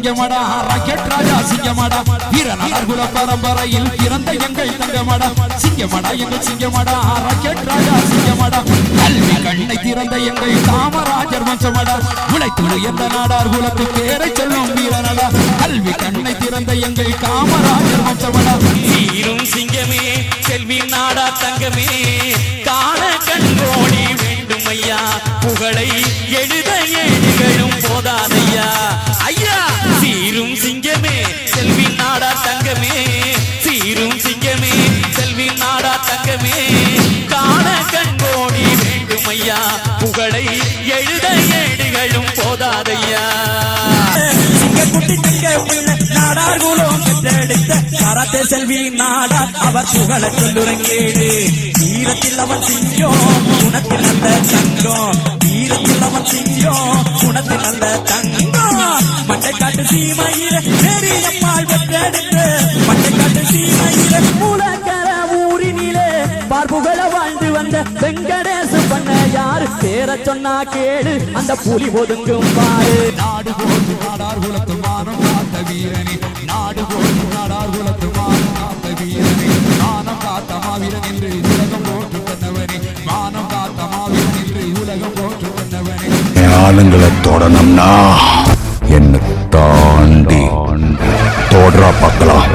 சிங்கமடா rocket ராஜா சிங்கமடா வீரநாடர் குல பரம்பரையில் பிறந்த எங்கள் தங்கமடா சிங்கமடா எங்கள் சிங்கமடா ராக்கெட் ராஜா சிங்கமடா கல்வி கண்ணை திறந்த எங்கள் காமராஜர் வம்சமடா உழைத்துழு எந்த நாடார் குலத்து பேரை சொல்லும் வீரனடா கல்வி கண்ணை திறந்த எங்கள் காமராஜர் வம்சமடா சீரும் சிங்கமே செல்வி நாடா தங்கமே காண கண்கோடி வேண்டும் ஐயா புகழை எழுத ஏடுகளும் போதாதையா ஐயா சீரும் சிங்கமே செல்வி நாடா தங்கமே சீரும் சிங்கமே செல்வி நாடா தங்கமே காண கண்கோடி வேண்டும் ஐயா புகழை எழுத ஏடுகளும் போதாதையா நாடார் குலம் பெற்றெடுத்த கராத்தே செல்வி நாடார் அவர் புகழ சொல்லுறங்கேடு வீரத்தில் அவன் சிங்கம் குணத்தில் நல்ல தங்கம் வீரத்தில் அவன் சிங்கம் குணத்தில் நல்ல தங்கம் மட்டைக்காட்டு சீமையில பெரியம்மாள் பெற்றெடுத்து மட்டைக்காட்டு சீமையில மூலக்கர ஊரினிலே பார்ப்புகள வாழ்ந்து வந்த வெங்கடேச பண்ண யாரு பேர சொன்னா கேடு அந்த புலி ஒதுங்கும் பாரு நாடு போட்டு நாடார் குலத்து மானம் காத்த வீரனே நாடு போட்டு நாடார் குலத்து மானம் காத்த வீரனே மானம் காத்த மாவீரன் என்று உலகம் போட்டு தந்தவனே மானம் காத்த மாவீரன் என்று உலகம் போட்டு தந்தவனே ஆளுங்களை தொடணும்னா என்ன தாண்டி தோடுறா பார்க்கலாம்